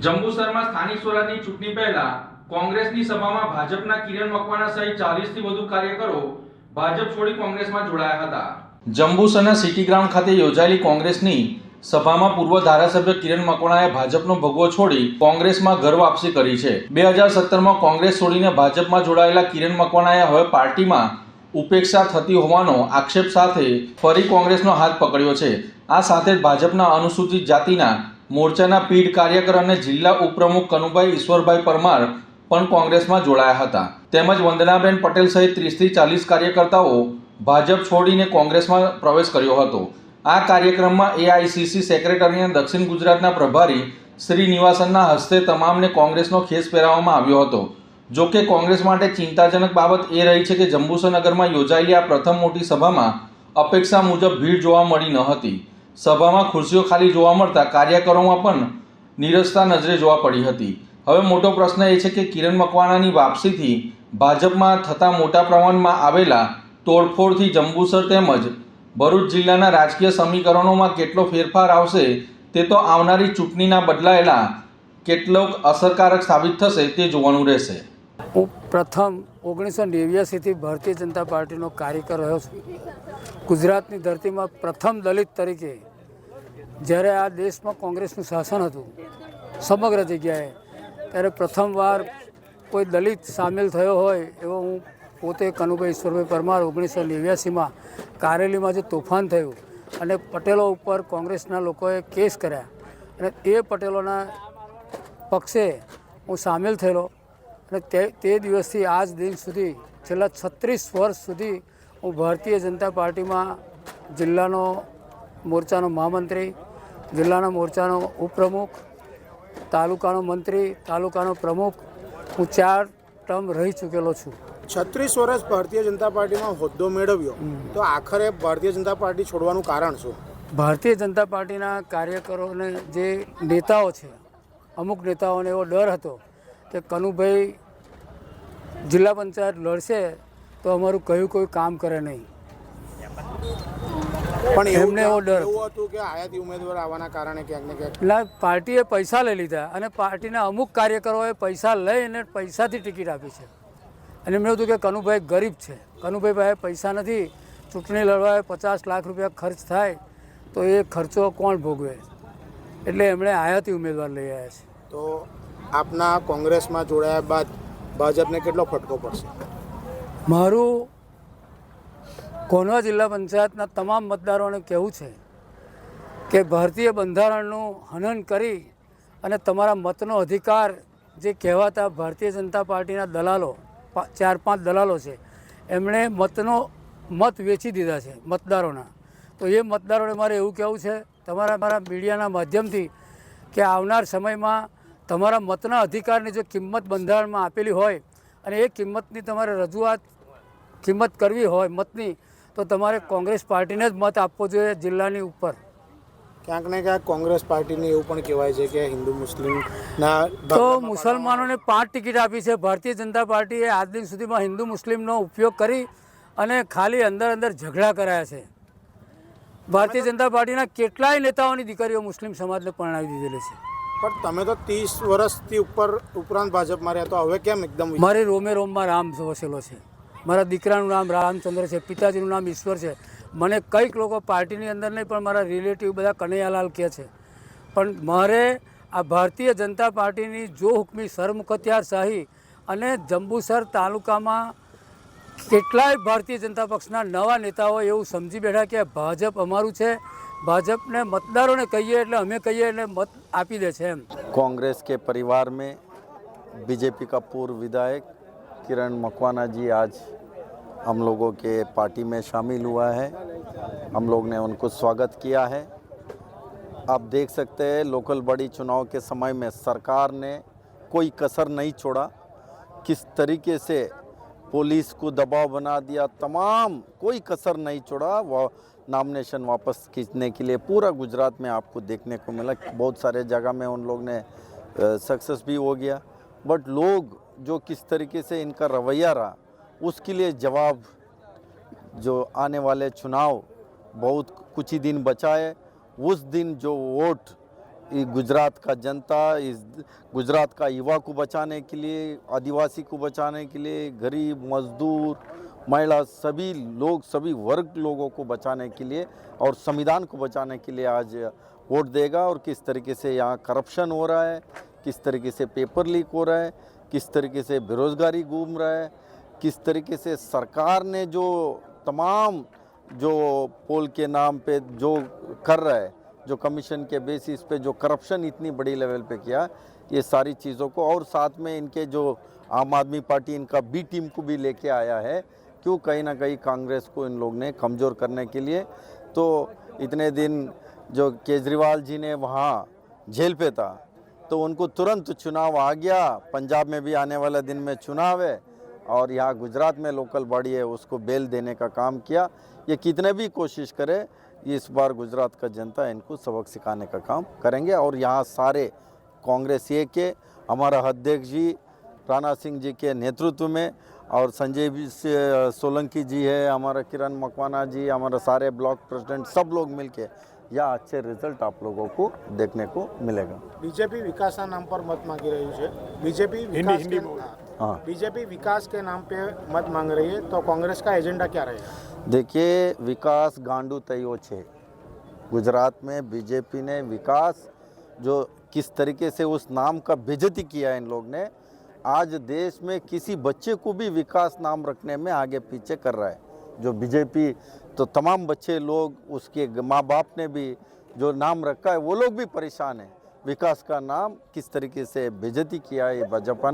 જંબુસરમાં સ્થાનિક સ્વરાજની ચૂંટણી પહેલા કોંગ્રેસની સભામાં ભાજપના કિરણ મકવાણા સહિત 40 થી વધુ કાર્યકરો ભાજપ છોડી કોંગ્રેસમાં જોડાયા હતા। જંબુસરના સિટી ગ્રાઉન્ડ ખાતે યોજાયેલી કોંગ્રેસની સભામાં પૂર્વ ધારાસભ્ય કિરણ મકવાણાએ ભાજપનો ભગવો છોડી કોંગ્રેસમાં ઘર વાપસી કરી છે। 2017માં કોંગ્રેસ છોડીને ભાજપમાં જોડાયેલા કિરણ મકવાણાએ હવે પાર્ટીમાં ઉપેક્ષા થતી હોવાનો આક્ષેપ સાથે ફરી કોંગ્રેસનો હાથ પકડ્યો છે। આ સાથે જ ભાજપના અનુસૂચિત જાતિના મોરચાના પીઢ કાર્યકર અને જિલ્લા ઉપપ્રમુખ કનુભાઈ ઈશ્વરભાઈ પરમાર પણ કોંગ્રેસમાં જોડાયા હતા। તેમજ વંદનાબેન પટેલ સહિત 30 થી 40 કાર્યકર્તાઓ ભાજપ છોડીને કોંગ્રેસમાં પ્રવેશ કર્યો હતો। આ કાર્યક્રમમાં એઆઈસીસી સેક્રેટરી અને દક્ષિણ ગુજરાતના પ્રભારી શ્રી નિવાસનના હસ્તે તમામને કોંગ્રેસનો ખેસ પહેરાવવામાં આવ્યો હતો। જો કે કોંગ્રેસ માટે ચિંતાજનક બાબત એ રહી છે કે જંબુસર નગરમાં યોજાયેલી આ પ્રથમ મોટી સભામાં અપેક્ષા મુજબ ભીડ જોવા મળી ન હતી। સભામાં ખુરશીઓ ખાલી જોવા મળતા કાર્યકરોમાં પણ નીરસતા નજરે જોવા પડી હતી। હવે મોટો પ્રશ્ન એ છે કે કિરણ મકવાણાની વાપસીથી ભાજપમાં થતા મોટા પ્રમાણમાં આવેલા તોડફોડથી જંબુસર તેમજ ભરૂચ જિલ્લાના રાજકીય સમીકરણોમાં કેટલો ફેરફાર આવશે તે તો આવનારી ચૂંટણીના બદલાયેલા કેટલોક અસરકારક સાબિત થશે તે જોવાનું રહેશે। હું પ્રથમ 1989થી ભારતીય જનતા પાર્ટીનો કાર્યકર રહ્યો છું। ગુજરાતની ધરતીમાં પ્રથમ દલિત તરીકે જ્યારે આ દેશમાં કોંગ્રેસનું શાસન હતું સમગ્ર જગ્યાએ, ત્યારે પ્રથમવાર કોઈ દલિત સામેલ થયો હોય એવો હું પોતે કનુભાઈ ઈશ્વરભાઈ પરમાર 1989માં કારેલીમાં જે તોફાન થયું અને પટેલો ઉપર કોંગ્રેસના લોકોએ કેસ કર્યા અને એ પટેલોના પક્ષે હું સામેલ થયેલો અને તે દિવસથી આજ દિન સુધી છેલ્લા 36 વર્ષ સુધી હું ભારતીય જનતા પાર્ટીમાં જિલ્લાનો મોરચાનો મહામંત્રી, જિલ્લાના મોરચાનો ઉપપ્રમુખ, તાલુકાનો મંત્રી, તાલુકાનો પ્રમુખ, હું 4 ટર્મ રહી ચૂકેલો છું। 36 વર્ષ ભારતીય જનતા પાર્ટીમાં હોદ્દો મેળવ્યો, તો આખરે ભારતીય જનતા પાર્ટી છોડવાનું કારણ શું? ભારતીય જનતા પાર્ટીના કાર્યકરોને જે નેતાઓ છે, અમુક નેતાઓને એવો ડર હતો કે કનુભાઈ જિલ્લા પંચાયત લડશે તો અમારું કહ્યું કોઈ કામ કરે નહીં, પણ એમને એવો ડર હતું કે આયાતી ઉમેદવાર આવવાના કારણે ક્યાંક ને ક્યાંક એટલે પાર્ટીએ પૈસા લઈ લીધા અને પાર્ટીના અમુક કાર્યકરોએ પૈસા લઈને પૈસાથી ટિકિટ આપી છે અને એમણે હતું કે કનુભાઈ ગરીબ છે, કનુભાઈ પાસે પૈસા નથી, ચૂંટણી લડવા 50 લાખ રૂપિયા ખર્ચ થાય તો એ ખર્ચો કોણ ભોગવે, એટલે એમણે આયાતી ઉમેદવાર લઈ આવ્યા છે। તો આપના કોંગ્રેસમાં જોડાયા બાદ ભાજપને કેટલો ફટકો પડશે? મારું કોનવા જિલ્લા પંચાયતના તમામ મતદારોને કહેવું છે કે ભારતીય બંધારણનું હનન કરી અને તમારા મતનો અધિકાર જે કહેવાતા ભારતીય જનતા પાર્ટીના દલાલો 4-5 દલાલો છે, એમણે મત વેચી દીધા છે મતદારોના। તો એ મતદારોને મારે એવું કહેવું છે મારા મીડિયાના માધ્યમથી કે આવનાર સમયમાં તમારા મતના અધિકારની જો કિંમત બંધારણમાં આપેલી હોય અને એ કિંમતની તમારે કિંમત કરવી હોય મતની, તો તમારે કોંગ્રેસ પાર્ટીને જ મત આપવો જોઈએ જિલ્લાની ઉપર। ક્યાંક ને ક્યાંક કોંગ્રેસ પાર્ટીને એવું પણ કહેવાય છે કે હિન્દુ મુસ્લિમના તો મુસલમાનોને 5 ટિકિટ આપી છે ભારતીય જનતા પાર્ટીએ આજ દિન સુધીમાં હિન્દુ મુસ્લિમનો ઉપયોગ કરી અને ખાલી અંદર ઝઘડા કરાયા છે। ભારતીય જનતા પાર્ટીના કેટલાય નેતાઓની દીકરીઓ મુસ્લિમ સમાજને પરણાવી દીધેલી છે। પણ તમે તો 30 વર્ષથી ઉપરાંત ભાજપમાં રહ્યા, તો હવે કેમ એકદમ? મારી રોમે રોમમાં રામ વસેલો છે, મારા દીકરાનું નામ રામચંદ્ર છે, પિતાજીનું નામ ઈશ્વર છે। મને કંઈક લોકો પાર્ટીની અંદર નહીં પણ મારા રિલેટિવ બધા કનૈયાલાલ કહે છે, પણ મારે આ ભારતીય જનતા પાર્ટીની જો હુકમી સરમુખત્યારશાહી અને જંબુસર તાલુકામાં કેટલાય ભારતીય જનતા પક્ષના નવા નેતાઓ એવું સમજી બેઠા કે ભાજપ અમારું છે, भाजपा मतदारों ने कहिए એટલે અમે કહીએ એટલે મત આપી દે છે એમ। कांग्रेस के परिवार में बीजेपी का पूर्व विधायक किरण मकवाना जी आज हम लोगों के पार्टी में शामिल हुआ है। हम लोग ने उनको स्वागत किया है। आप देख सकते हैं लोकल बॉडी चुनाव के समय में सरकार ने कोई कसर नहीं छोड़ा, किस तरीके से पुलिस को दबाव बना दिया, तमाम कोई कसर नहीं छोड़ा। वह नॉमिनेशन वापस खींचने के लिए पूरा गुजरात में आपको देखने को मिला। बहुत सारे जगह में उन लोग ने सक्सेस भी हो गया, बट लोग जो किस तरीके से इनका रवैया रहा उसके लिए जवाब जो आने वाले चुनाव बहुत कुछ ही दिन बचा है, उस दिन जो वोट ये गुजरात का जनता, इस गुजरात का युवा को बचाने के लिए, आदिवासी को बचाने के लिए, गरीब, मजदूर, महिला, सभी लोग, सभी वर्ग लोगों को बचाने के लिए और संविधान को बचाने के लिए आज वोट देगा। और किस तरीके से यहाँ करप्शन हो रहा है, किस तरीके से पेपर लीक हो रहा है, किस तरीके से बेरोजगारी घूम रहा है, किस तरीके से सरकार ने जो तमाम जो पोल के नाम पे जो कर रहा है, जो कमीशन के बेसिस पे जो करप्शन इतनी बड़ी लेवल पे किया, ये सारी चीज़ों को, और साथ में इनके जो आम आदमी पार्टी इनका बी टीम को भी लेके आया है, क्यों कहीं ना कहीं कांग्रेस को इन लोग ने कमज़ोर करने के लिए। तो इतने दिन जो केजरीवाल जी ने वहाँ जेल पे था, तो उनको तुरंत चुनाव आ गया, पंजाब में भी आने वाला दिन में चुनाव है, और यहाँ गुजरात में लोकल बॉडी है उसको बेल देने का काम किया। ये कितने भी कोशिश करे, इस बार गुजरात का जनता इनको सबक सिखाने का काम करेंगे। और यहाँ सारे कांग्रेस ये के हमारा अध्यक्ष जी राणा सिंह जी के नेतृत्व में, और संजय सोलंकी जी है, हमारा किरण मकवाना जी, हमारा सारे ब्लॉक प्रेसिडेंट, सब लोग मिलके यहाँ अच्छे रिजल्ट आप लोगों को देखने को मिलेगा। बीजेपी विकासના નામ પર મત માંગી રહી છે। बीजेपी विकास के नाम पे मत मांग रही है, तो कांग्रेस का एजेंडा क्या रहेगा? देखिए, विकास गांडू तयो छे। गुजरात में बीजेपी ने विकास जो किस तरीके से उस नाम का बेइज्जती किया इन लोग ने, आज देश में किसी बच्चे को भी विकास नाम रखने में आगे पीछे कर रहा है जो बीजेपी। तो तमाम बच्चे लोग, उसके माँ बाप ने भी जो नाम रखा है वो लोग भी परेशान हैं। विकास का नाम किस तरीके से बेइज्जती किया है ये भाजपा